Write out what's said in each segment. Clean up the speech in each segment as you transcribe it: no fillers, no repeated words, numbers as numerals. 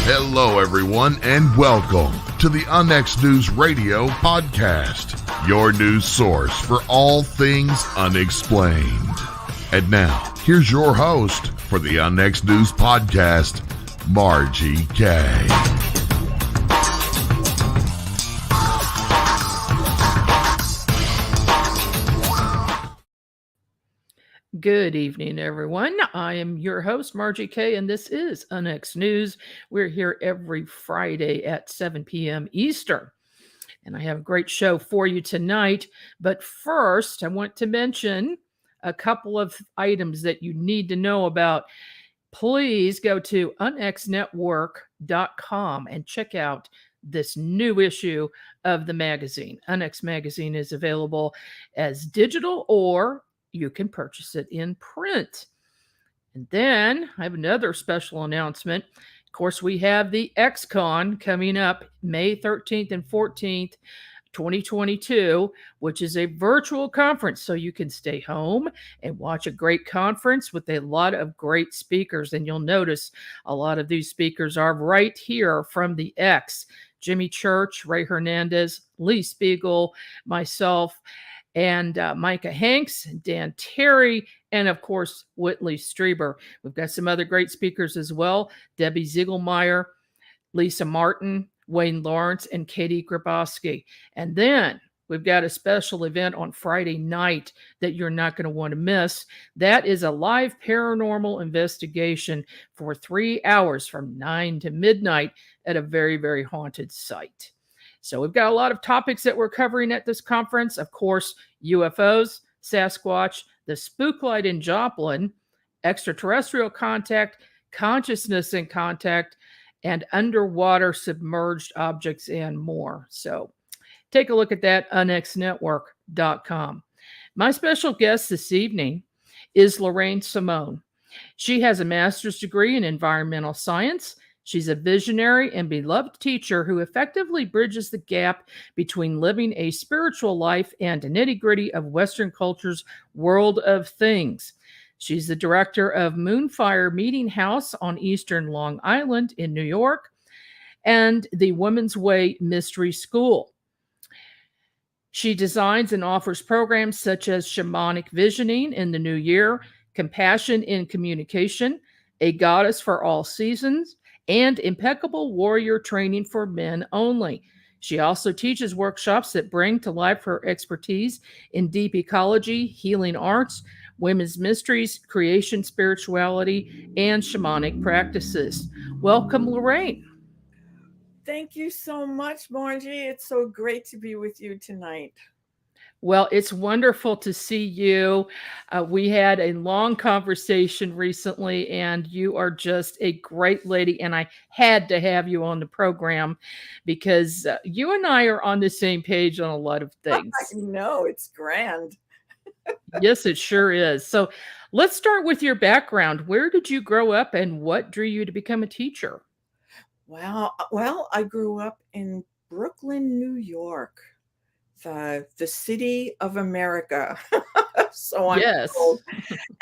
Hello, everyone, and welcome to the UNX News Radio podcast, your news source for all things unexplained. And now, here's your host for the UNX News podcast, Margie K. Good evening, everyone. I am your host, Margie K., and this is UNX News. We're here every Friday at 7 p.m. Eastern, and I have a great show for you tonight. But first, I want to mention a couple of items that you need to know about. Please go to unxnetwork.com and check out this new issue of the magazine. UNX Magazine is available as digital, or you can purchase it in print. And then I have another special announcement. Of course, we have the XCon coming up May 13th and 14th, 2022, which is a virtual conference. So you can stay home and watch a great conference with a lot of great speakers. And you'll notice a lot of these speakers are right here from the X. Jimmy Church, Ray Hernandez, Lee Spiegel, myself, and Micah Hanks, Dan Terry, and of course, Whitley Strieber. We've got some other great speakers as well. Debbie Ziegelmeyer, Lisa Martin, Wayne Lawrence, and Katie Grabowski. And then we've got a special event on Friday night that you're not going to want to miss. That is a live paranormal investigation for 3 hours from 9 to midnight at a very, very haunted site. So we've got a lot of topics that we're covering at this conference. Of course, UFOs, Sasquatch, the spook light in Joplin, extraterrestrial contact, consciousness in contact, and underwater submerged objects and more. So take a look at that, unxnetwork.com. My special guest this evening is Lorraine Simone. She has a master's degree in environmental science. She's a visionary and beloved teacher who effectively bridges the gap between living a spiritual life and the nitty-gritty of Western culture's world of things. She's the director of Moonfire Meeting House on Eastern Long Island in New York and the Women's Way Mystery School. She designs and offers programs such as Shamanic Visioning in the New Year, Compassion in Communication, A Goddess for All Seasons, and Impeccable Warrior Training for men only. She also teaches workshops that bring to life her expertise in deep ecology, healing arts, women's mysteries, creation spirituality, and shamanic practices. Welcome, Lorraine. Thank you so much, Margie. It's so great to be with you tonight. Well, it's wonderful to see you. We had a long conversation recently, and you are just a great lady. And I had to have you on the program because you and I are on the same page on a lot of things. I know, it's grand. Yes, it sure is. So let's start with your background. Where did you grow up and what drew you to become a teacher? Well, I grew up in Brooklyn, New York. The city of America. So I'm told.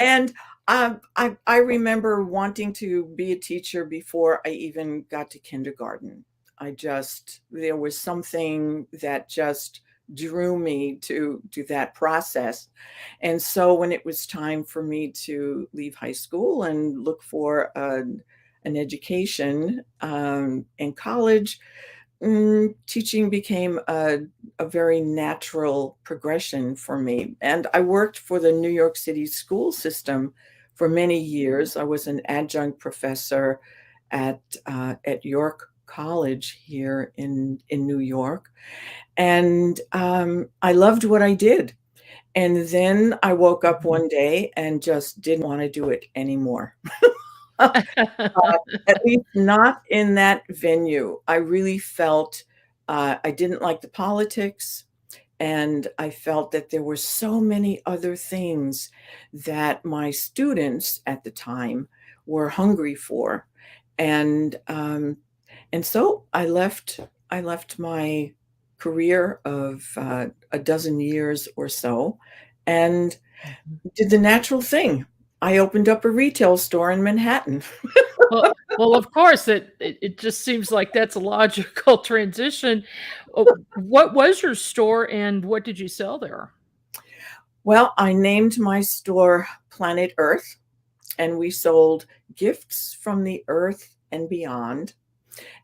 And I remember wanting to be a teacher before I even got to kindergarten. There was something that just drew me to that process. And so when it was time for me to leave high school and look for an education in college, teaching became a very natural progression for me. And I worked for the New York City school system for many years. I was an adjunct professor at York College here in New York. And I loved what I did. And then I woke up one day and just didn't want to do it anymore. At least not in that venue. I really felt I didn't like the politics, and I felt that there were so many other things that my students at the time were hungry for, and so I left my career of a dozen years or so, and did the natural thing. I opened up a retail store in Manhattan. Well, of course, it just seems like that's a logical transition. What was your store and what did you sell there? Well, I named my store Planet Earth, and we sold gifts from the earth and beyond.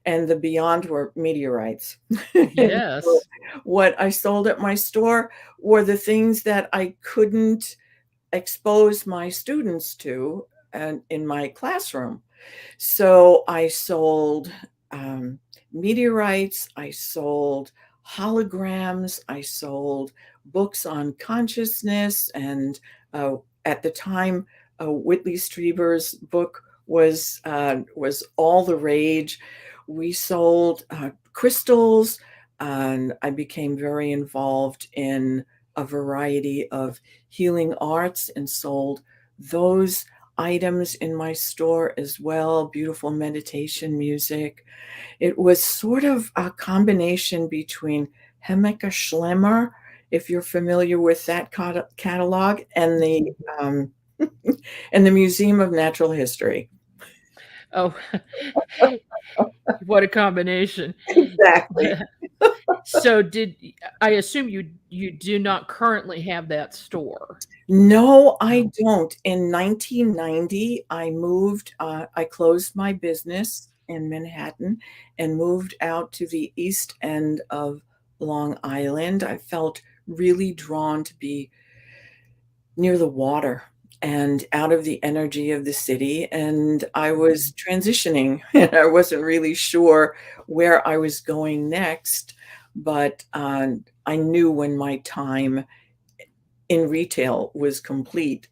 And the beyond were meteorites. Yes. So what I sold at my store were the things that I couldn't expose my students to in my classroom. So I sold meteorites, I sold holograms, I sold books on consciousness, and at the time, Whitley Strieber's book was all the rage. We sold crystals, and I became very involved in a variety of healing arts and sold those items in my store as well. Beautiful meditation music. It was sort of a combination between Hemmeke Schlemmer, if you're familiar with that catalog, and the and the Museum of Natural History. Oh, what a combination. Exactly. So I assume you do not currently have that store? No, I don't. In 1990, I moved, I closed my business in Manhattan and moved out to the east end of Long Island. I felt really drawn to be near the water and out of the energy of the city. And I was transitioning, and I wasn't really sure where I was going next, but I knew when my time in retail was complete.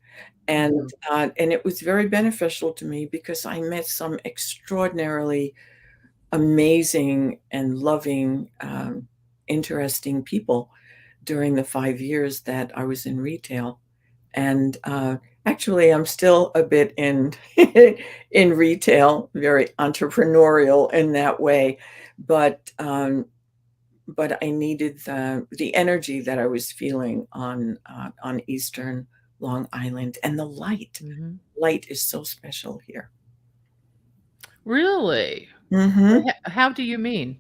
And it was very beneficial to me because I met some extraordinarily amazing and loving, interesting people during the 5 years that I was in retail. And actually, I'm still a bit in in retail, very entrepreneurial in that way. But I needed the energy that I was feeling on Eastern Long Island, and the light. Mhm. Light is so special here. Really? Mhm. How do you mean?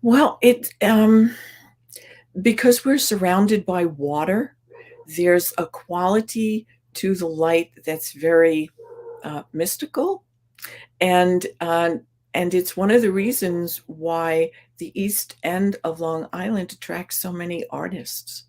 Well, because we're surrounded by water, there's a quality to the light that's very mystical, and it's one of the reasons why the East End of Long Island attracts so many artists.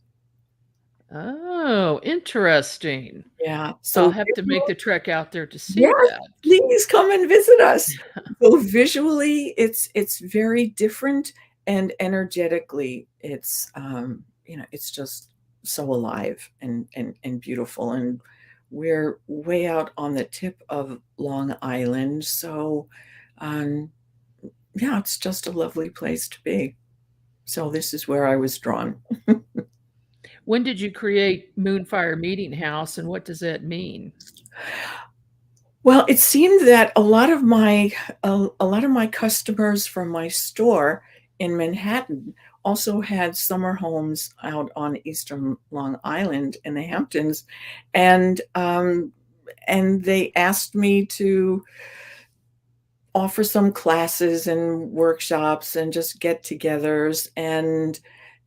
Oh, interesting. Yeah, I'll so have to make the trek out there to see yes, that. please come and visit us. So visually, it's very different, and energetically, it's it's just so alive and beautiful. And we're way out on the tip of Long Island, so yeah, it's just a lovely place to be. So this is where I was drawn. When did you create Moonfire Meeting House, and what does that mean? Well, it seemed that a lot of my customers from my store in Manhattan also had summer homes out on Eastern Long Island in the Hamptons, and they asked me to offer some classes and workshops and just get-togethers, and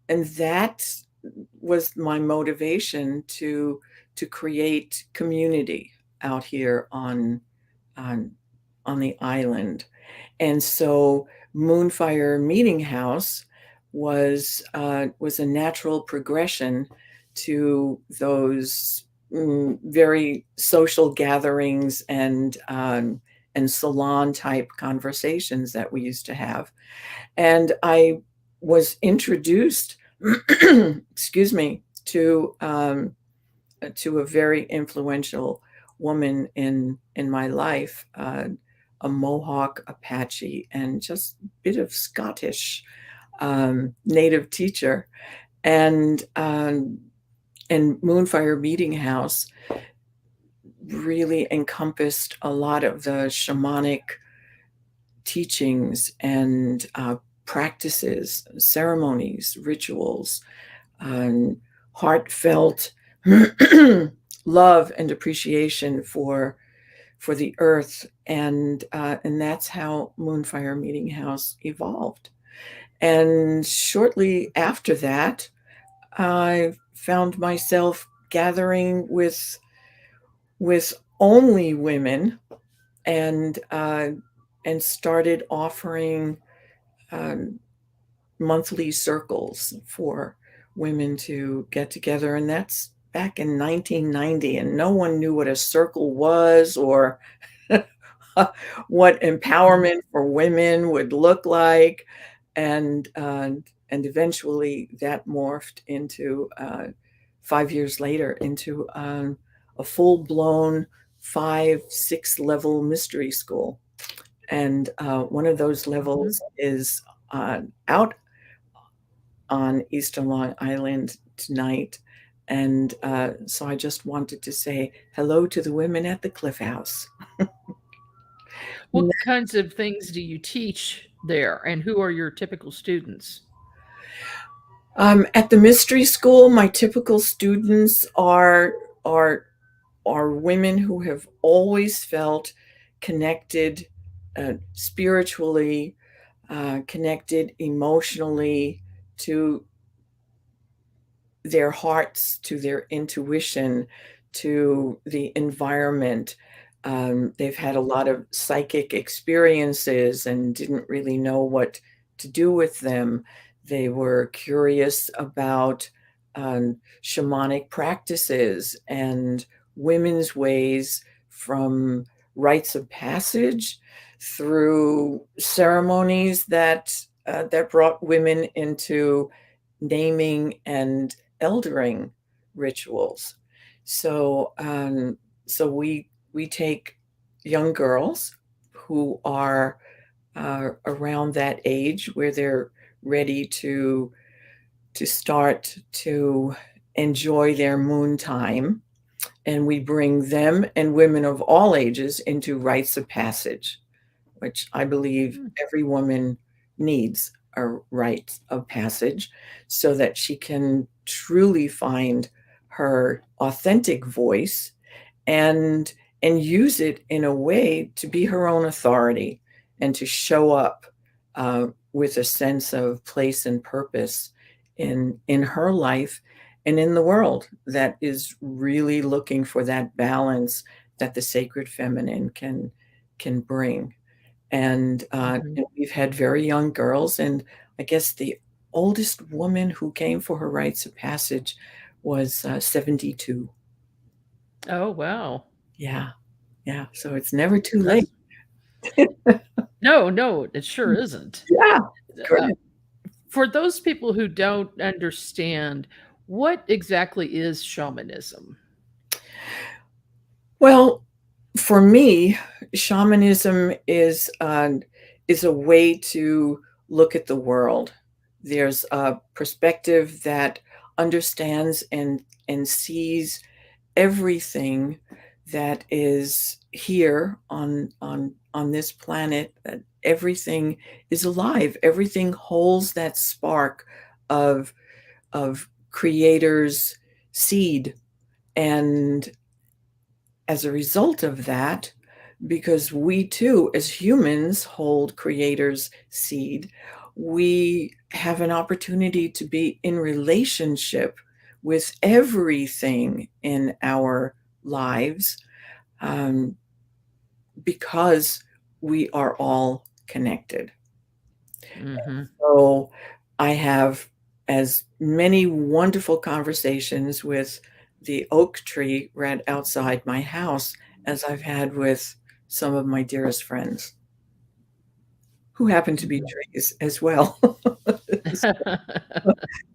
that was my motivation to create community out here on on the island. And so Moonfire Meeting House was a natural progression to those very social gatherings and salon type conversations that we used to have. And I was introduced, excuse me, to a very influential woman in my life, a Mohawk Apache and just a bit of Scottish native teacher, and Moonfire Meeting House really encompassed a lot of the shamanic teachings and practices, ceremonies, rituals, heartfelt love and appreciation for the earth, and that's how Moonfire Meeting House evolved. And shortly after that, I found myself gathering with only women, and started offering monthly circles for women to get together. And that's back in 1990, and no one knew what a circle was, or what empowerment for women would look like. And eventually that morphed into 5 years later into a full-blown 5-6 level mystery school. And one of those levels is out on Eastern Long Island tonight. And so I just wanted to say hello to the women at the Cliff House. What kinds of things do you teach there, and who are your typical students? At the mystery school, my typical students are women who have always felt connected spiritually, connected emotionally to their hearts, to their intuition, to the environment. They've had a lot of psychic experiences and didn't really know what to do with them. They were curious about shamanic practices and women's ways, from rites of passage through ceremonies that brought women into naming and eldering rituals. So we take young girls who are around that age where they're ready to start to enjoy their moon time, and we bring them and women of all ages into rites of passage, which I believe every woman needs a rite of passage so that she can truly find her authentic voice and use it in a way to be her own authority and to show up with a sense of place and purpose in her life and in the world that is really looking for that balance that the sacred feminine can bring. And we've had very young girls, and I guess the oldest woman who came for her rites of passage was 72. Oh, wow. Yeah. So it's never too late. No, it sure isn't. Yeah. For those people who don't understand, what exactly is shamanism? Well, for me, shamanism is a way to look at the world. There's a perspective that understands and sees everything that is here on this planet. That everything is alive. Everything holds that spark of Creator's seed, and as a result of that, because we too, as humans, hold Creator's seed, we have an opportunity to be in relationship with everything in our lives, because we are all connected. So I have as many wonderful conversations with the oak tree right outside my house as I've had with some of my dearest friends, who happen to be trees as well.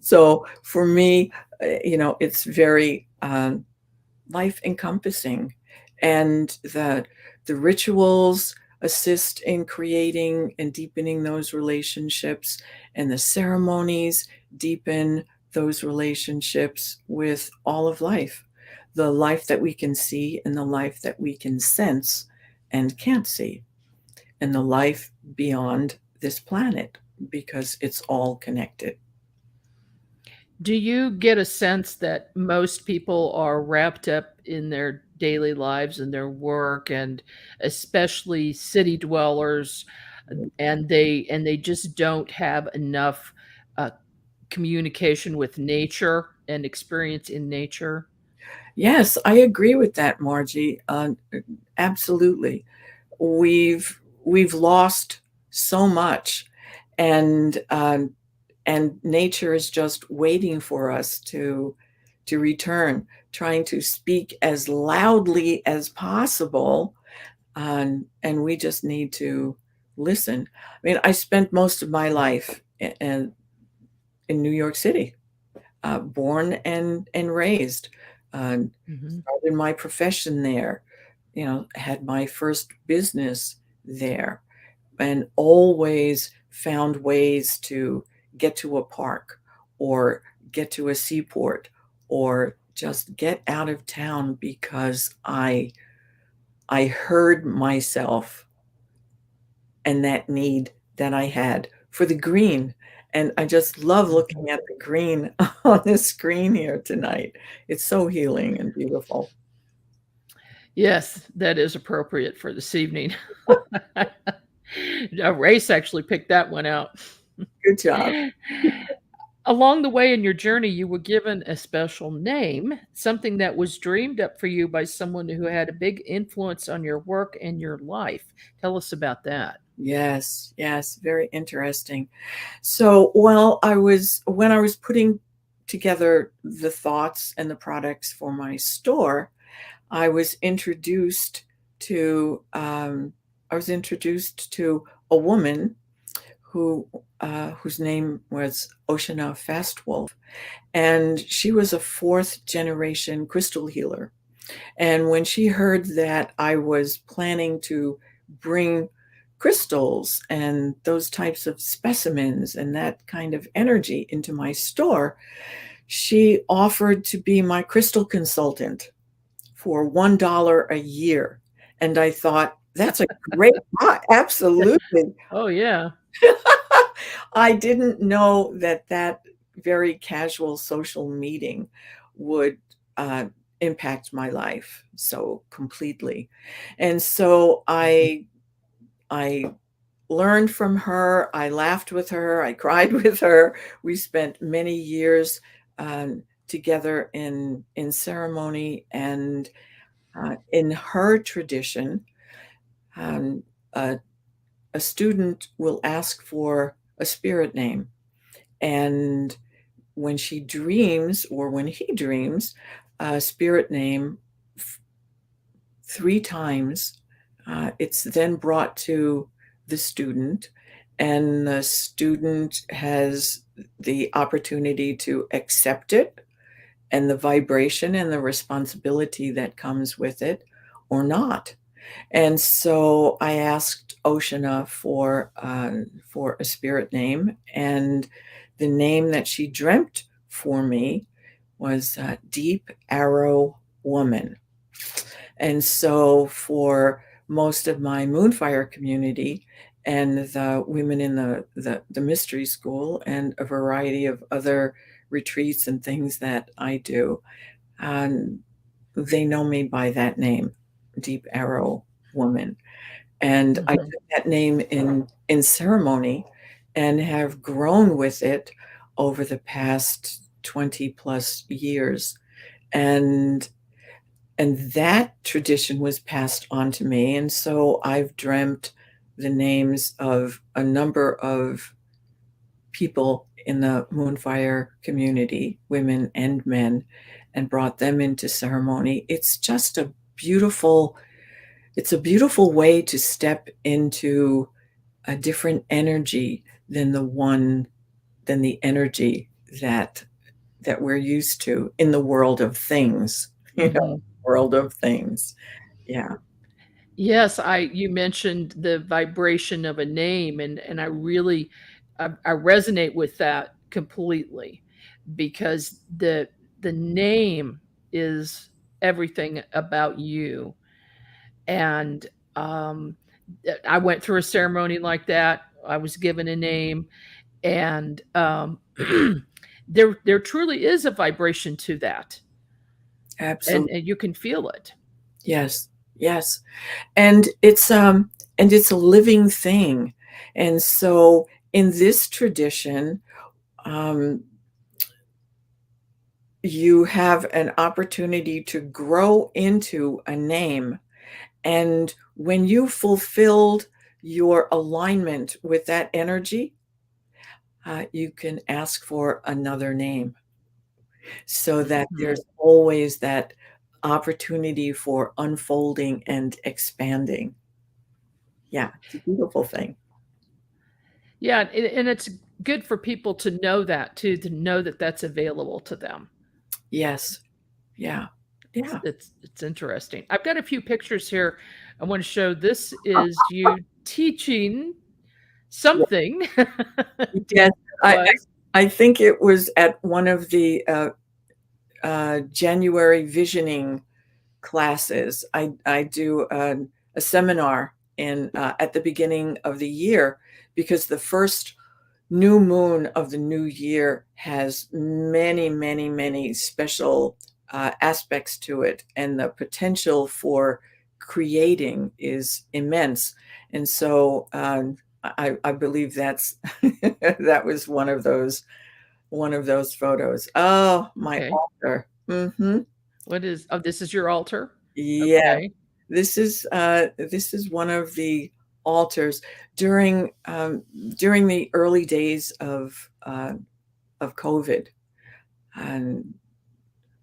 So for me, it's very life encompassing, and the rituals assist in creating and deepening those relationships, and the ceremonies deepen those relationships with all of life, the life that we can see and the life that we can sense and can't see, and the life beyond this planet, because it's all connected. Do you get a sense that most people are wrapped up in their daily lives and their work, and especially city dwellers, and they just don't have enough uh, communication with nature and experience in nature? Yes, I agree with that, Margie. Absolutely. We've lost so much, and nature is just waiting for us to return, trying to speak as loudly as possible, and we just need to listen. I mean, I spent most of my life in New York City, born and raised. Mhm. Started my profession there, had my first business there, and always found ways to get to a park or get to a seaport or just get out of town because I heard myself and that need that I had for the green. And I just love Mhm. looking at the green on the screen here tonight. It's so healing and beautiful. Yes, that is appropriate for this evening. Race actually picked that one out. Good job. Along the way in your journey, you were given a special name, something that was dreamed up for you by someone who had a big influence on your work and your life. Tell us about that. Yes, yes, very interesting. So, when I was putting together the thoughts and the products for my store, I was introduced to a woman whose name was Oshana Fastwolf, and she was a fourth generation crystal healer. And when she heard that I was planning to bring crystals and those types of specimens and that kind of energy into my store, she offered to be my crystal consultant for $1 a year. And I thought, that's a great, absolutely. Oh, yeah. I didn't know that very casual social meeting would impact my life so completely. And so I learned from her. I laughed with her. I cried with her. We spent many years together in ceremony, and in her tradition, um, a, a student will ask for a spirit name, and when she dreams or when he dreams a spirit name 3 times, it's then brought to the student, and the student has the opportunity to accept it and the vibration and the responsibility that comes with it, or not. And so I asked Oshana for a spirit name, and the name that she dreamt for me was Deep Arrow Woman. And so for most of my Moonfire community and the women in the mystery school and a variety of other retreats and things that I do, um, they know me by that name, Deep Arrow Woman. And I Mhm. took that name in ceremony and have grown with it over the past 20 plus years. And that tradition was passed on to me. And so I've dreamt the names of a number of people in the Moonfire community, women and men, and brought them into ceremony. It's a beautiful way to step into a different energy than the energy that we're used to in the world of things, Mhm. world of things. Yeah. Yes, you mentioned the vibration of a name, and I really I resonate with that completely, because the name is everything about you. And I went through a ceremony like that. I was given a name, and there truly is a vibration to that. Absolutely. And you can feel it. Yes. Yes. And it's a living thing. And so in this tradition, you have an opportunity to grow into a name. And when you fulfilled your alignment with that energy, you can ask for another name, so that there's always that opportunity for unfolding and expanding. Yeah, it's a beautiful thing. Yeah, and it's good for people to know that too, to know that that's available to them. Yes. Yeah. Yeah. It's interesting. I've got a few pictures here I want to show. This is you teaching something. Yes, I think it was at one of the January visioning classes. I do a seminar at the beginning of the year, because the first new moon of the new year has many, many, many special aspects to it, and the potential for creating is immense. And so I believe that's that was one of those photos. Oh, my altar. Mm-hmm. What is? Oh, this is your altar. Yeah, okay. This is one of the altars during the early days of COVID, and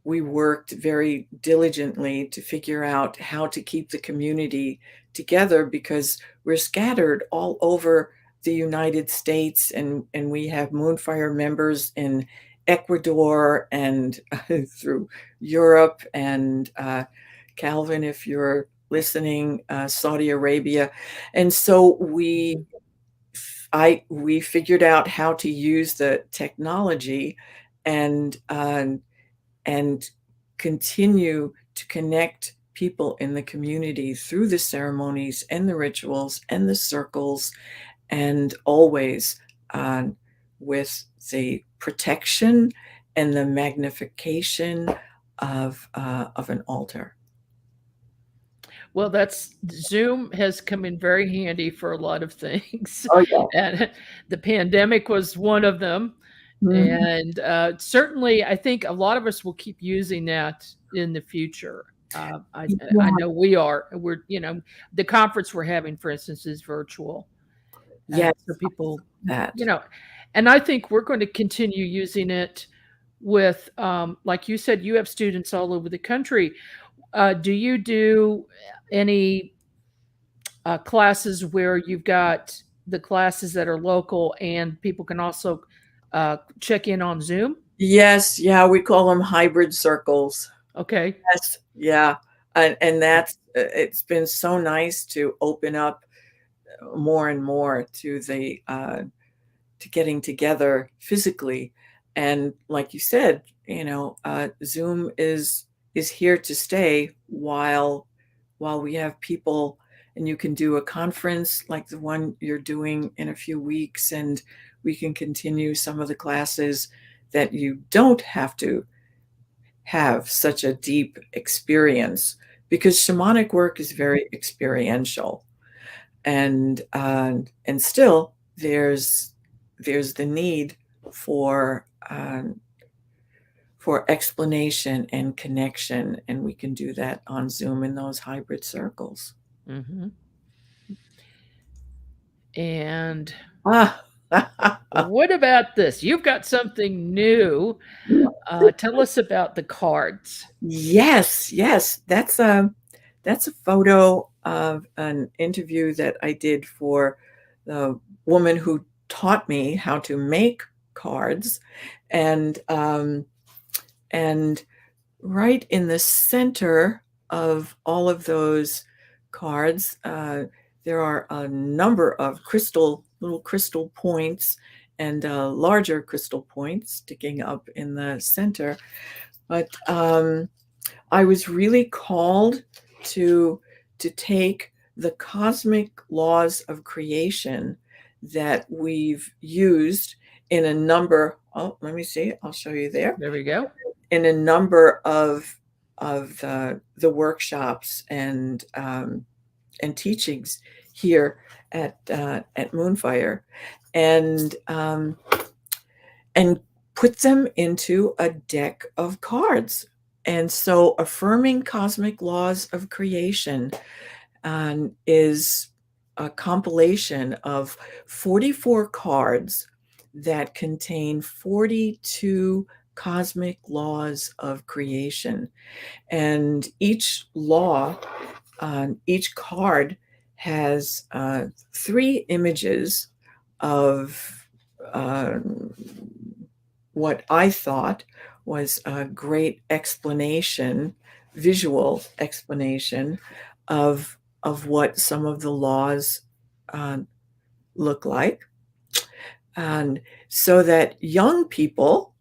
we worked very diligently to figure out how to keep the community together, because we're scattered all over the United States, and we have Moonfire members in Ecuador and through Europe, and Calvin, if you're listening, Saudi Arabia. And so we figured out how to use the technology and continue to connect people in the community through the ceremonies and the rituals and the circles, and always with the protection and the magnification of an altar. Well, Zoom has come in very handy for a lot of things. Oh, yeah. And the pandemic was one of them. Mm-hmm. And certainly, I think a lot of us will keep using that in the future. I know we are. We're, the conference we're having, for instance, is virtual. Yes, so people, that. And I think we're going to continue using it with, like you said, you have students all over the country. Do you do any classes where you've got the classes that are local and people can also check in on Zoom? Yes. Yeah. We call them hybrid circles. Okay. Yes. Yeah. And that's, it's been so nice to open up more and more to the, to getting together physically. And like you said, Zoom is here to stay while we have people, and you can do a conference like the one you're doing in a few weeks, and we can continue some of the classes that you don't have to have such a deep experience, because shamanic work is very experiential, and still there's the need for explanation and connection, and we can do that on Zoom in those hybrid circles. Mm-hmm. And what about this? You've got something new. Tell us about the cards. Yes. That's a photo of an interview that I did for the woman who taught me how to make cards, and right in the center of all of those cards, there are a number of little crystal points, and larger crystal points sticking up in the center. But I was really called to take the cosmic laws of creation that we've used in a number. Oh, let me see. I'll show you there. There we go. In a number of the workshops and teachings here at Moonfire, and put them into a deck of cards. And so Affirming Cosmic Laws of Creation is a compilation of 44 cards that contain 42 cosmic laws of creation. And each law, each card has 3 images of what I thought was a great explanation, visual explanation of what some of the laws look like. And so that young people,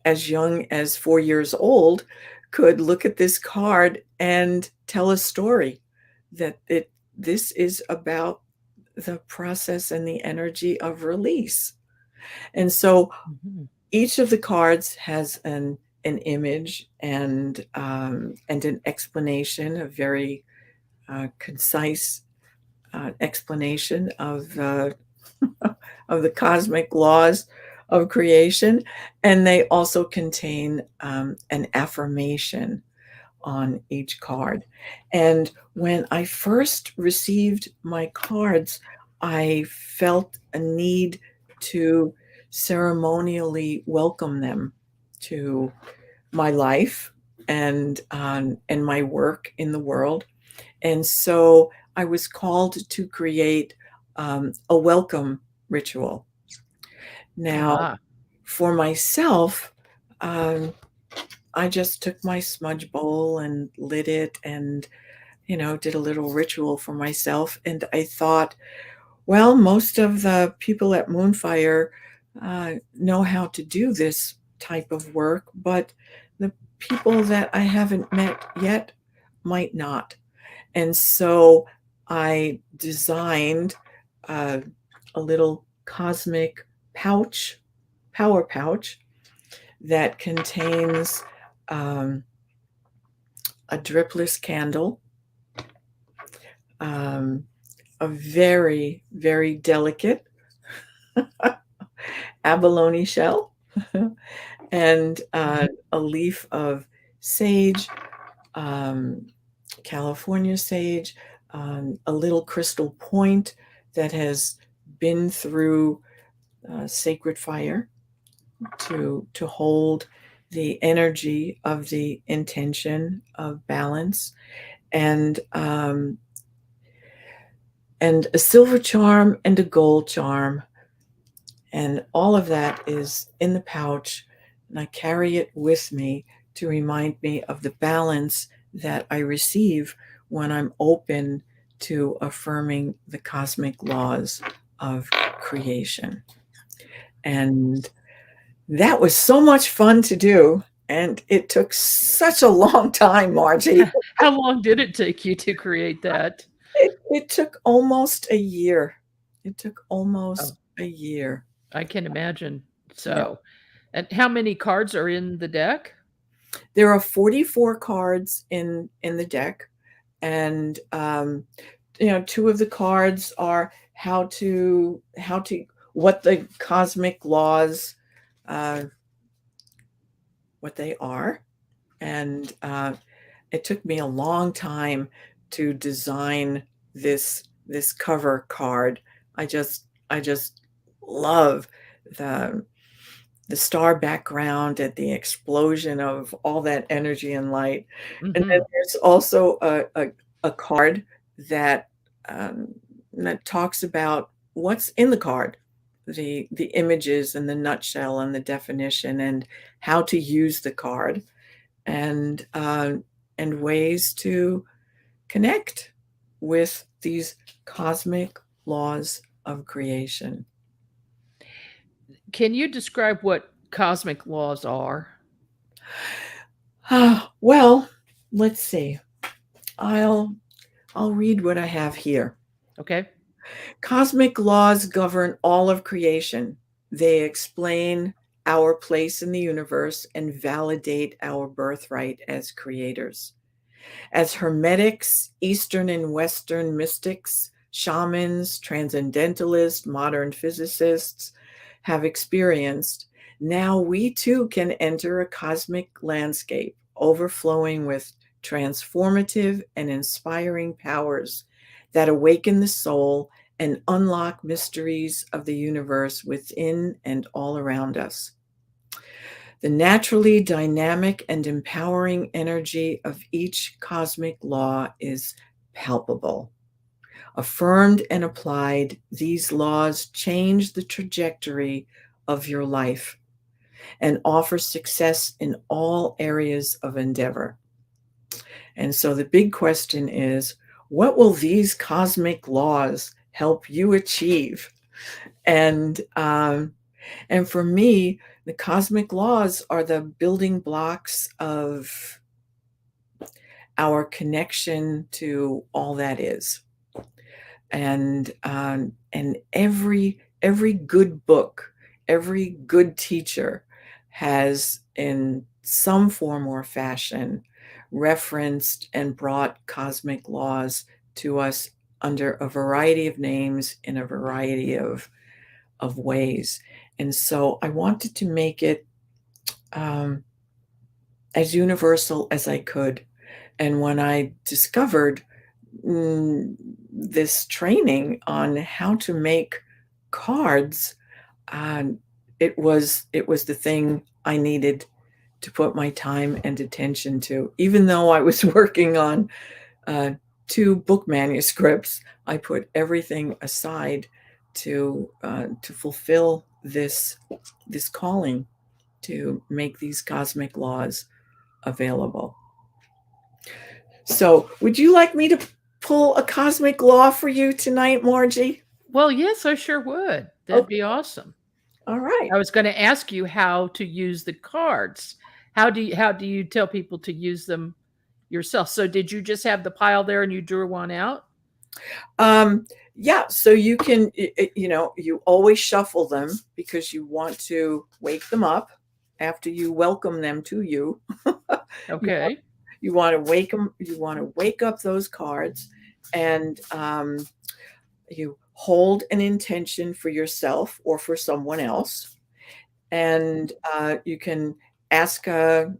as young as 4 years old, could look at this card and tell a story that this is about the process and the energy of release. And so each of the cards has an image and an explanation, a very concise explanation of the cosmic laws of creation. And they also contain an affirmation on each card. And when I first received my cards, I felt a need to ceremonially welcome them to my life and my work in the world. And so I was called to create a welcome ritual. Now, for myself, I just took my smudge bowl and lit it and, did a little ritual for myself. And I thought, well, most of the people at Moonfire know how to do this type of work, but the people that I haven't met yet might not. And so I designed a little cosmic power pouch that contains a dripless candle, a very, very delicate abalone shell, and a leaf of sage, California sage, a little crystal point that has been through sacred fire to hold the energy of the intention of balance, and a silver charm and a gold charm. And all of that is in the pouch, and I carry it with me to remind me of the balance that I receive when I'm open to affirming the cosmic laws of creation. And that was so much fun to do. And it took such a long time, Margie. How long did it take you to create that? It took almost a year. It took almost a year. I can imagine. So, and how many cards are in the deck? There are 44 cards in the deck. And, 2 of the cards are what the cosmic laws, what they are. And it took me a long time to design this cover card. I just love the star background and the explosion of all that energy and light. And then there's also a card that talks about what's in the card, the images and the nutshell and the definition and how to use the card, and ways to connect with these cosmic laws of creation. Can you describe what cosmic laws are? Well, let's see. I'll read what I have here. Okay. Cosmic laws govern all of creation. They explain our place in the universe and validate our birthright as creators. As Hermetics, Eastern and Western mystics, shamans, transcendentalists, modern physicists have experienced, now we too can enter a cosmic landscape overflowing with transformative and inspiring powers that awaken the soul and unlock mysteries of the universe within and all around us. The naturally dynamic and empowering energy of each cosmic law is palpable. Affirmed and applied, these laws change the trajectory of your life and offer success in all areas of endeavor. And so the big question is, what will these cosmic laws help you achieve? And for me, the cosmic laws are the building blocks of our connection to all that is. And every good book, every good teacher has in some form or fashion referenced and brought cosmic laws to us under a variety of names in a variety of ways. And so I wanted to make it as universal as I could. And when I discovered this training on how to make cards, it was the thing I needed to put my time and attention to. Even though I was working on 2 book manuscripts, I put everything aside to fulfill this calling to make these cosmic laws available. So, would you like me to pull a cosmic law for you tonight, Margie? Well, yes, I sure would. That'd be awesome. All right. I was going to ask you how to use the cards. How do you tell people to use them yourself? So did you just have the pile there and you drew one out? Yeah, so you can, you always shuffle them because you want to wake them up after you welcome them to you. Okay. You want to wake them. You want to wake up those cards, and you hold an intention for yourself or for someone else, and you can ask a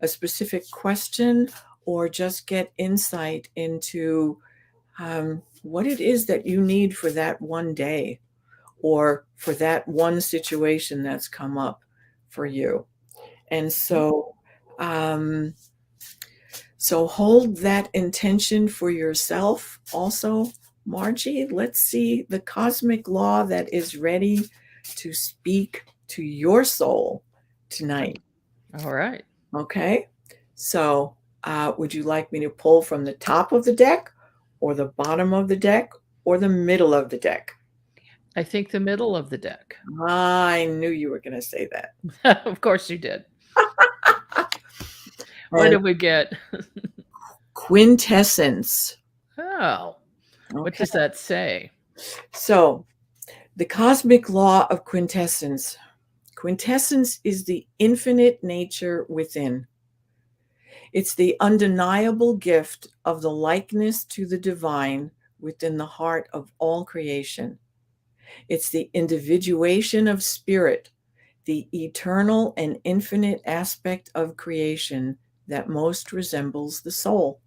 specific question or just get insight into what it is that you need for that one day or for that one situation that's come up for you. And so hold that intention for yourself also, Margie. Let's see the cosmic law that is ready to speak to your soul tonight. All right. Okay. So would you like me to pull from the top of the deck or the bottom of the deck or the middle of the deck? I think the middle of the deck. I knew you were going to say that. Of course you did. What did we get? Quintessence. Oh, okay. What does that say? So, the cosmic law of quintessence. Quintessence is the infinite nature within. It's the undeniable gift of the likeness to the divine within the heart of all creation. It's the individuation of spirit, the eternal and infinite aspect of creation that most resembles the soul.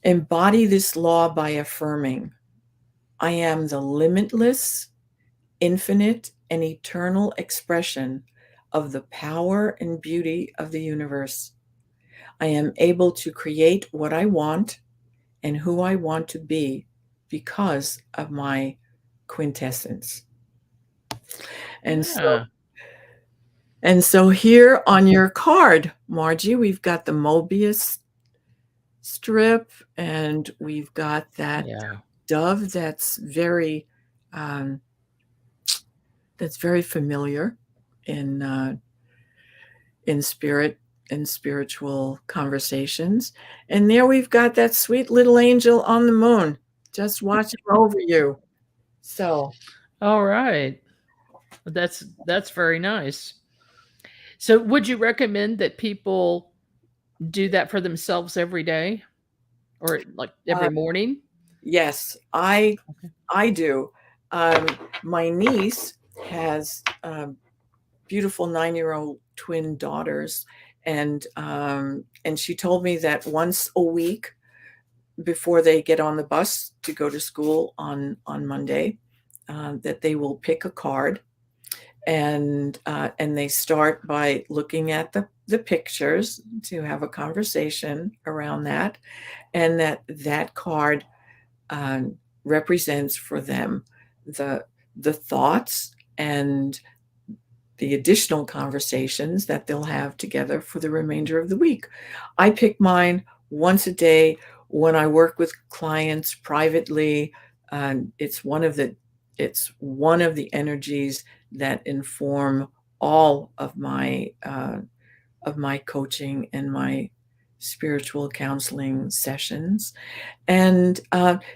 Embody this law by affirming, I am the limitless, infinite, and eternal expression of the power and beauty of the universe. I am able to create what I want and who I want to be because of my quintessence. And so here on your card, Margie, we've got the Mobius strip, and we've got that dove that's very familiar in spirit and spiritual conversations. And there we've got that sweet little angel on the moon just watching over you. So, all right. That's very nice. So would you recommend that people do that for themselves every day or like every morning? Yes, I do. My niece has beautiful 9-year-old twin daughters, and she told me that once a week before they get on the bus to go to school on Monday, that they will pick a card, and they start by looking at the pictures to have a conversation around that, and that card represents for them the thoughts and the additional conversations that they'll have together for the remainder of the week. I pick mine once a day when I work with clients privately. It's one of the energies that inform all of my coaching and my spiritual counseling sessions. And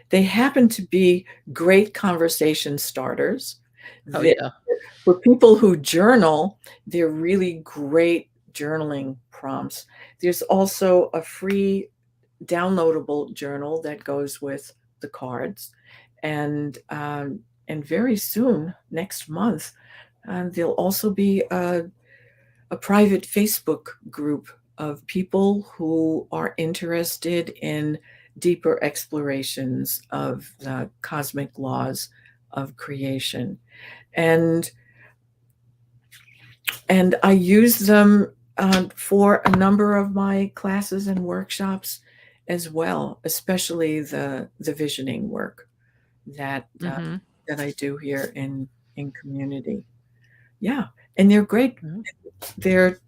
they happen to be great conversation starters. Oh, yeah. For people who journal, they're really great journaling prompts. There's also a free downloadable journal that goes with the cards. And very soon, next month, there'll also be a private Facebook group of people who are interested in deeper explorations of the cosmic laws of creation. And I use them for a number of my classes and workshops as well, especially the visioning work that that I do here in community. Yeah, and they're great. They're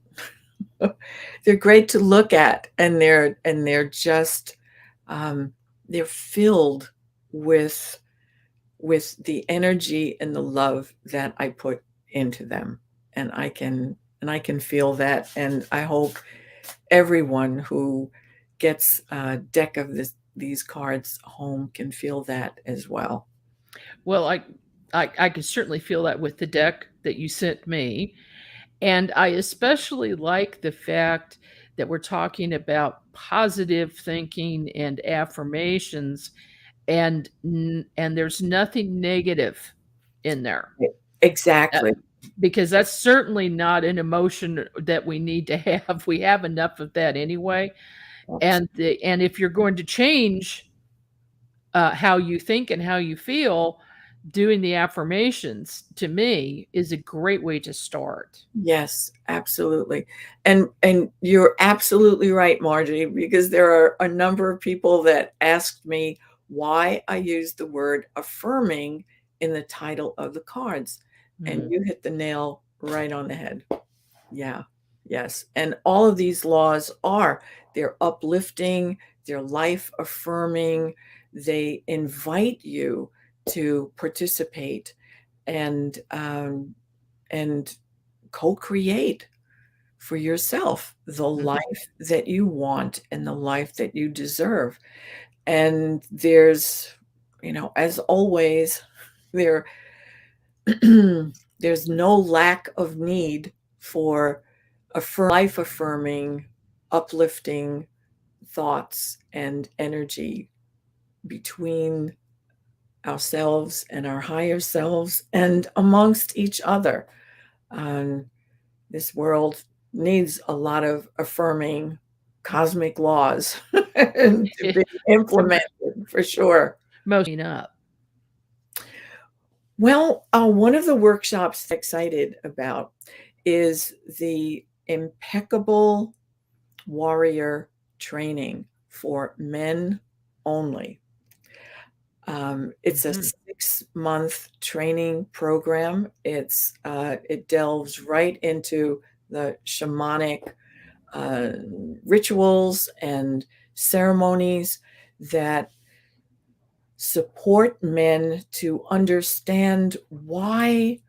great to look at, and they're just they're filled with the energy and the love that I put into them, and I can feel that, and I hope everyone who gets a deck of these cards home can feel that as well. Well, I can certainly feel that with the deck that you sent me. And I especially like the fact that we're talking about positive thinking and affirmations, and there's nothing negative in there. Exactly. Because that's certainly not an emotion that we need to have. We have enough of that anyway. And if you're going to change how you think and how you feel, doing the affirmations, to me, is a great way to start. Yes, absolutely. And you're absolutely right, Margie, because there are a number of people that asked me why I use the word affirming in the title of the cards. And you hit the nail right on the head. Yeah. Yes. And all of these laws they're uplifting, they're life affirming. They invite you to participate and co-create for yourself the life that you want and the life that you deserve. And there's, as always, there's no lack of need for life affirming, uplifting thoughts and energy between ourselves and our higher selves and amongst each other. This world needs a lot of affirming cosmic laws to be implemented, for sure. Mostly up. Well, one of the workshops I'm excited about is the Impeccable Warrior Training for men only. It's a 6-month training program. It delves right into the shamanic rituals and ceremonies that support men to understand why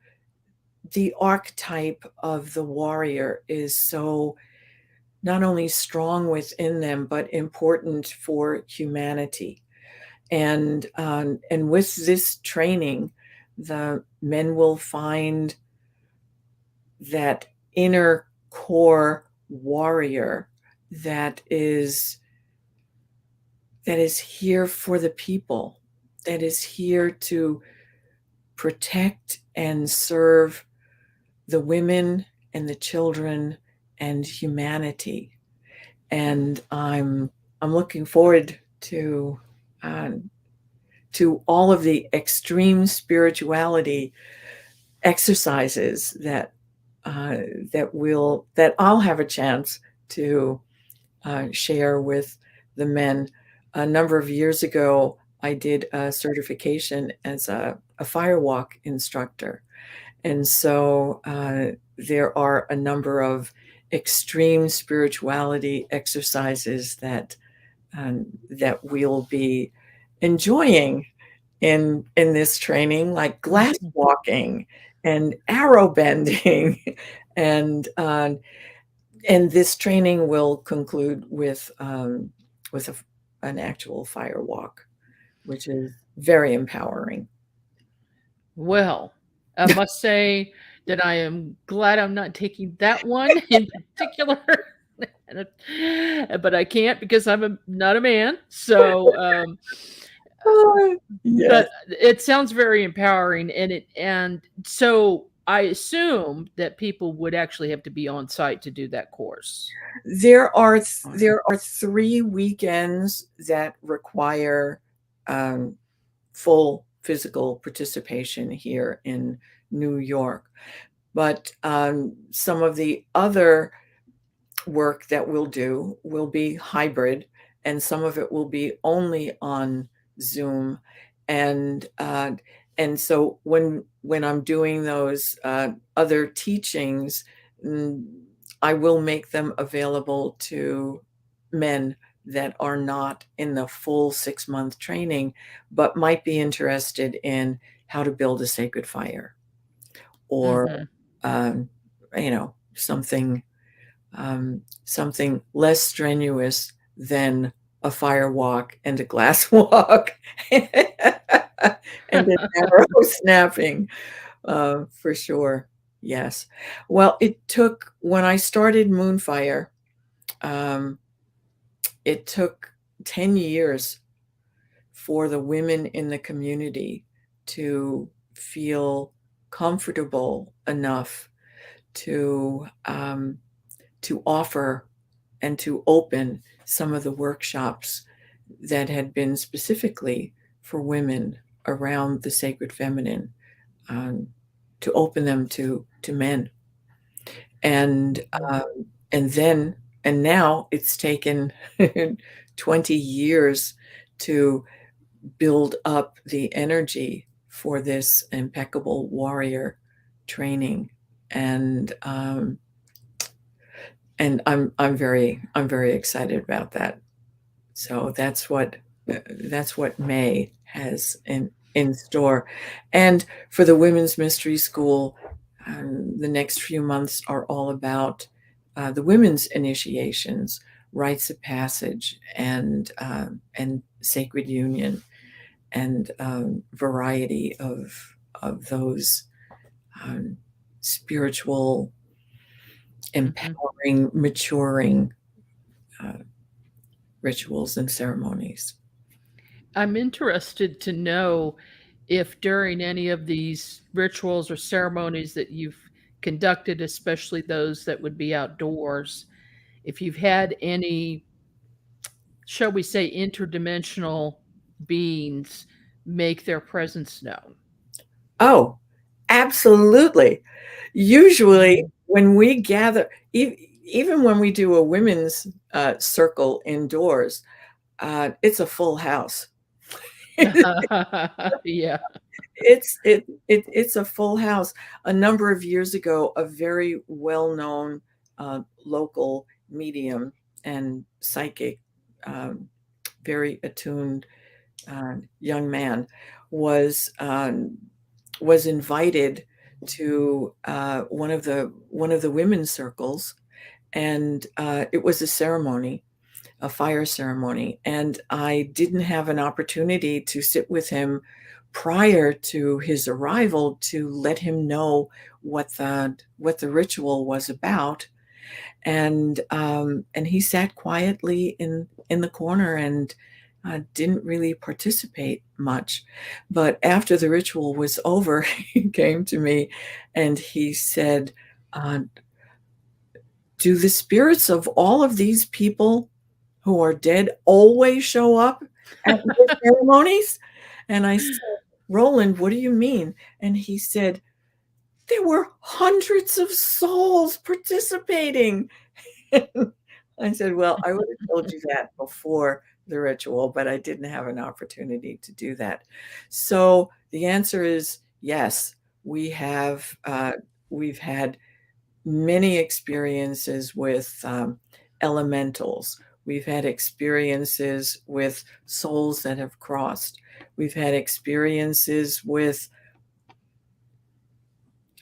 the archetype of the warrior is so not only strong within them, but important for humanity. And with this training, the men will find that inner core warrior that is here for the people, that is here to protect and serve the women and the children and humanity. And I'm looking forward to all of the extreme spirituality exercises that I'll have a chance to share with the men. A number of years ago, I did a certification as a firewalk instructor. And so there are a number of extreme spirituality exercises that we'll be enjoying in this training, like glass walking and arrow bending, and this training will conclude with an actual fire walk, which is very empowering. Well, I must say that I am glad I'm not taking that one in particular, but I can't because I'm not a man. So, Yes. but it sounds very empowering, and so I assume that people would actually have to be on site to do that course. There are 3 weekends that require full physical participation here in New York. But some of the other work that we'll do will be hybrid, and some of it will be only on Zoom. And so when I'm doing those other teachings, I will make them available to men that are not in the full 6-month training, but might be interested in how to build a sacred fire, or something less strenuous than a fire walk and a glass walk and an arrow snapping, for sure. Yes. Well, when I started Moonfire, it took 10 years for the women in the community to feel comfortable enough to offer and to open some of the workshops that had been specifically for women around the sacred feminine, to open them to men. And now it's taken 20 years to build up the energy for this Impeccable Warrior Training. And I'm very excited about that. So that's what May has in store. And for the Women's Mystery School, the next few months are all about the women's initiations, Rites of Passage, and Sacred Union, and variety of those spiritual, empowering, maturing rituals and ceremonies. I'm interested to know if during any of these rituals or ceremonies that you've conducted, especially those that would be outdoors, if you've had any, shall we say, interdimensional beings make their presence known. Oh, absolutely. Usually when we gather, even when we do a women's circle indoors, it's a full house. Yeah. It's a full house. A number of years ago, a very well-known local medium and psychic, very attuned young man was invited to one of the women's circles, and it was a ceremony, a fire ceremony, and I didn't have an opportunity to sit with him prior to his arrival to let him know what the ritual was about. And he sat quietly in the corner and didn't really participate much. But after the ritual was over, he came to me and he said, do the spirits of all of these people who are dead always show up at the ceremonies? And I said, Roland, what do you mean? And he said, there were hundreds of souls participating. I said, well, I would have told you that before the ritual, but I didn't have an opportunity to do that. So the answer is yes. We've had many experiences with elementals. We've had experiences with souls that have crossed. We've had experiences with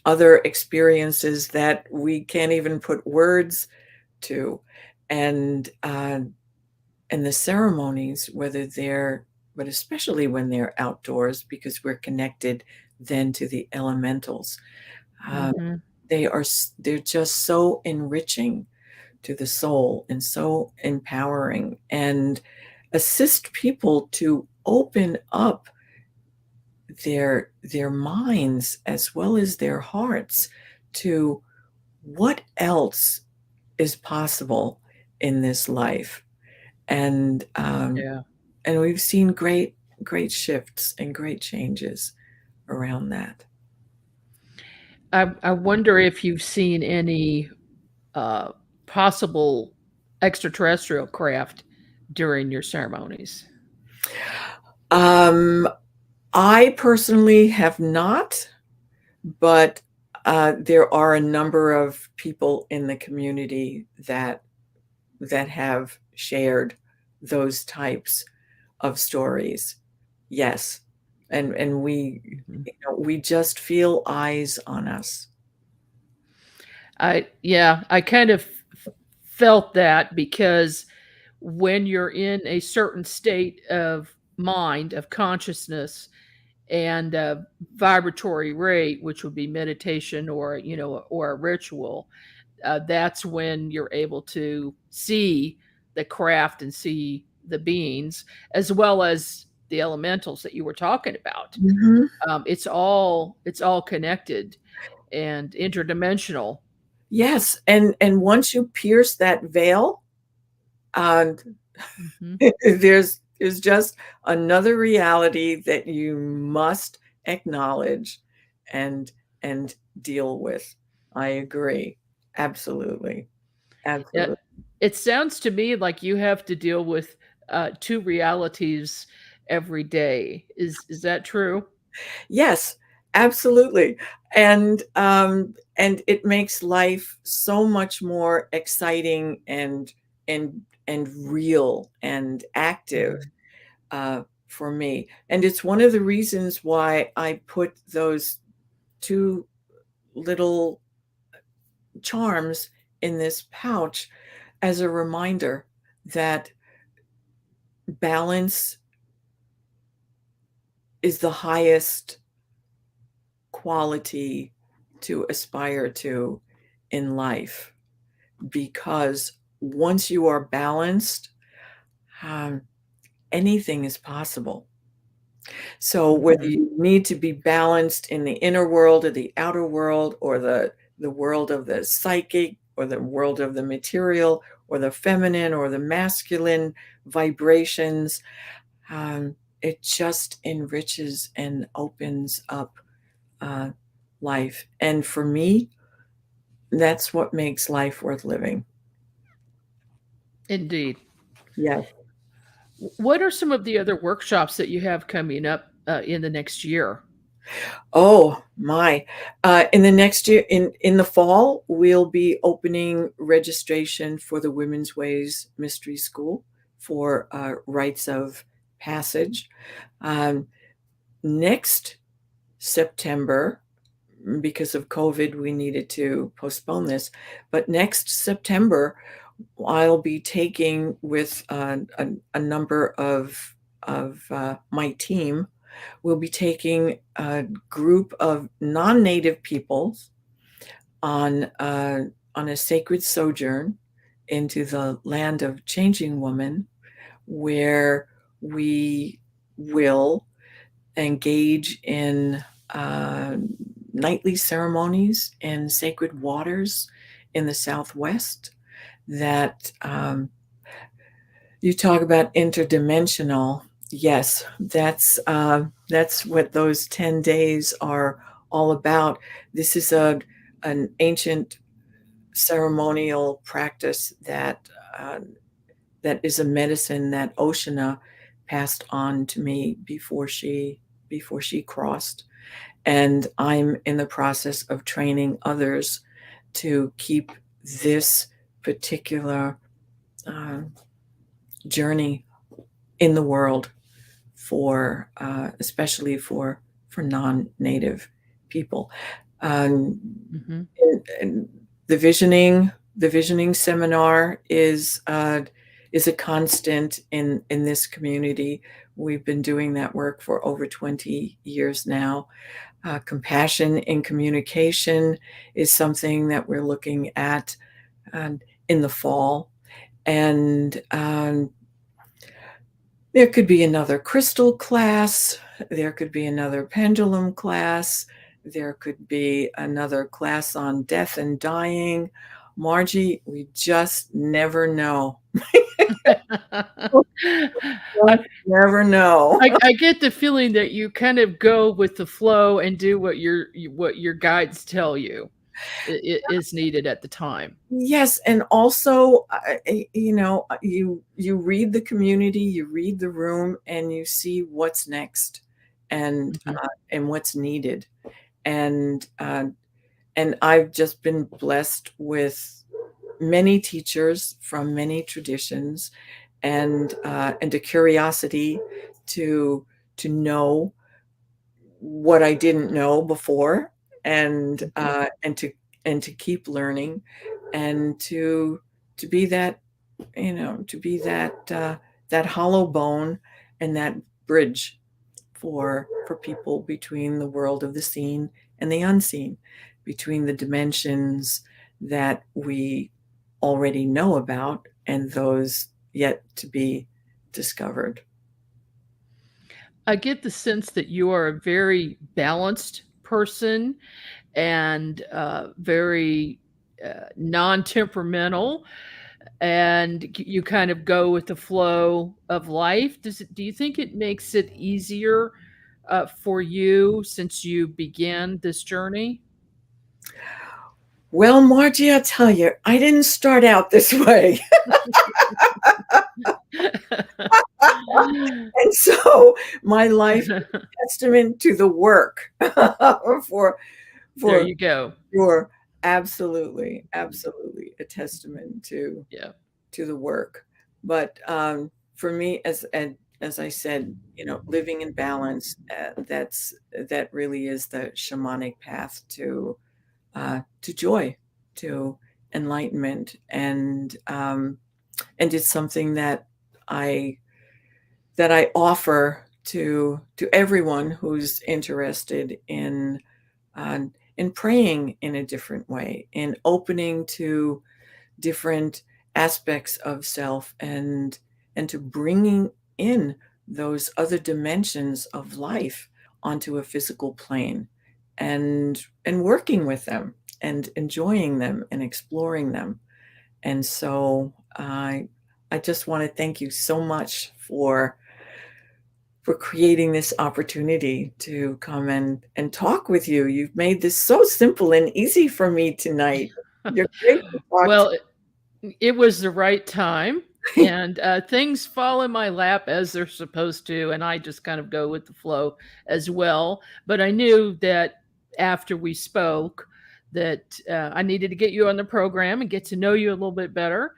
other experiences that we can't even put words to. And the ceremonies, but especially when they're outdoors, because we're connected then to the elementals, they're just so enriching to the soul and so empowering, and assist people to open up their minds as well as their hearts to what else is possible in this life. And and we've seen great shifts and great changes around that. I wonder if you've seen any possible extraterrestrial craft during your ceremonies. I personally have not, but there are a number of people in the community that have shared those types of stories. Yes. And we just feel eyes on us. I kind of felt that, because when you're in a certain state of mind, of consciousness, and vibratory rate, which would be meditation or a ritual, that's when you're able to see the craft and see the beings, as well as the elementals that you were talking about. It's all connected and interdimensional. Yes, and once you pierce that veil, there's just another reality that you must acknowledge and deal with. I agree. Absolutely. It sounds to me like you have to deal with two realities every day. Is that true? Yes, absolutely. And it makes life so much more exciting and real and active for me. And it's one of the reasons why I put those two little charms in this pouch as a reminder that balance is the highest quality to aspire to in life, because once you are balanced, anything is possible. So whether you need to be balanced in the inner world or the outer world, or the world of the psychic, or the world of the material, or the feminine or the masculine vibrations, it just enriches and opens up life. And for me, that's what makes life worth living. Indeed. Yes. What are some of the other workshops that you have coming up in the next year? Oh my. In the next year, in the fall, we'll be opening registration for the Women's Ways Mystery School for Rites of Passage. Next September, because of COVID, we needed to postpone this, but next September, I'll be taking with a number of my team we'll be taking a group of non-native peoples on a sacred sojourn into the land of Changing Woman, where we will engage in nightly ceremonies in sacred waters in the Southwest that you talk about interdimensional. Yes, that's what those 10 days are all about. This is an ancient ceremonial practice that is a medicine that Oshana passed on to me before she crossed. And I'm in the process of training others to keep this particular journey in the world for especially for non-native people. And the visioning seminar is a constant in this community. We've been doing that work for over 20 years now. Compassion in communication is something that we're looking at in the fall. And there could be another crystal class. There could be another pendulum class. There could be another class on death and dying. Margie, we just never know. Never know. I get the feeling that you kind of go with the flow and do what your guides tell you is needed at the time. Yes, and also, you read the community, you read the room, and you see what's next, and what's needed, and I've just been blessed with many teachers from many traditions, and a curiosity to know what I didn't know before, and to keep learning, and to be that, that hollow bone and that bridge for people between the world of the seen and the unseen, between the dimensions that we already know about and those yet to be discovered. I get the sense that you are a very balanced person and very non-temperamental, and you kind of go with the flow of life. Do you think it makes it easier for you since you began this journey? Well, Margie, I'll tell you, I didn't start out this way. And so my life is a testament to the work. There you go. Sure, absolutely a testament to the work. But for me, as I said, living in balance, that really is the shamanic path to joy, to enlightenment, and it's something that I offer to everyone who's interested in praying in a different way, in opening to different aspects of self, and to bringing in those other dimensions of life onto a physical plane, and working with them and enjoying them and exploring them. And so I just want to thank you so much for creating this opportunity to come and talk with you. You've made this so simple and easy for me tonight. You're great to talk well, it was the right time, and things fall in my lap as they're supposed to, and I just kind of go with the flow as well. But I knew that after we spoke that I needed to get you on the program and get to know you a little bit better.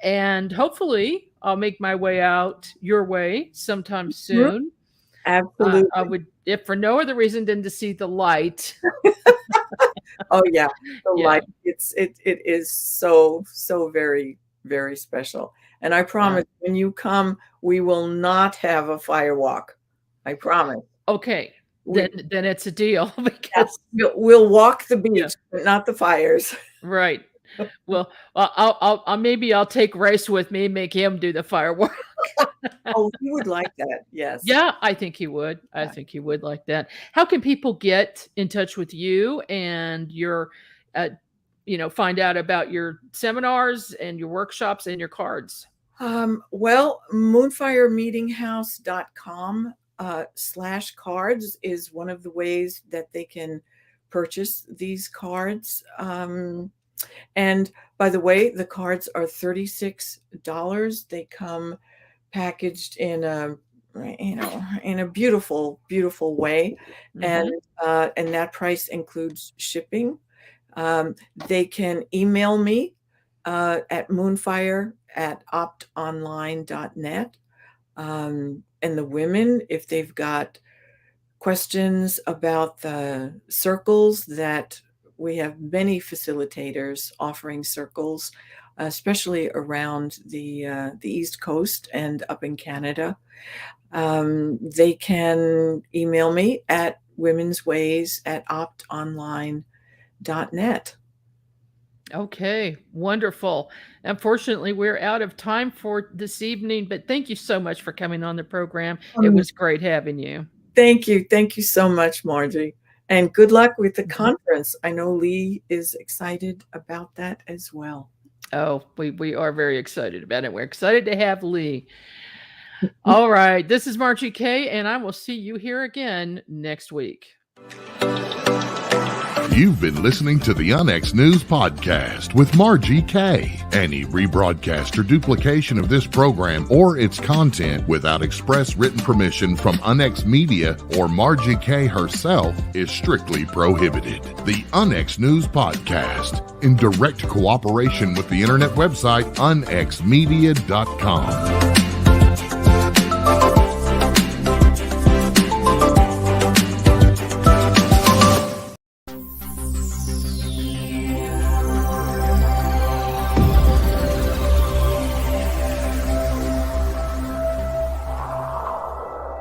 And hopefully I'll make my way out your way sometime soon. Absolutely. I would, if for no other reason than to see the light. Oh yeah, the light. It is so very, very special. And I promise when you come, we will not have a fire walk. I promise. Okay. Then it's a deal. Because we'll walk the beach, but not the fires. Right. Well, I'll take Rice with me and make him do the firework. Oh, he would like that. Yes. Yeah, I think he would. I think he would like that. How can people get in touch with you and your, find out about your seminars and your workshops and your cards? Well, moonfiremeetinghouse.com /cards is one of the ways that they can purchase these cards. And by the way, the cards are $36. They come packaged in a beautiful, beautiful way. And that price includes shipping. They can email me at moonfire@optonline.net. And the women, if they've got questions about the circles, that we have many facilitators offering circles, especially around the East Coast and up in Canada. They can email me at womensways@optonline.net. Okay, wonderful. Unfortunately, we're out of time for this evening, but thank you so much for coming on the program. It was great having you. Thank you. Thank you so much, Margie. And good luck with the conference. I know Lee is excited about that as well. Oh, we are very excited about it. We're excited to have Lee. All right. This is Margie K, and I will see you here again next week. You've been listening to the UNX News Podcast with Margie K. Any rebroadcast or duplication of this program or its content without express written permission from UNX Media or Margie K herself is strictly prohibited. The UNX News Podcast, in direct cooperation with the internet website unxmedia.com.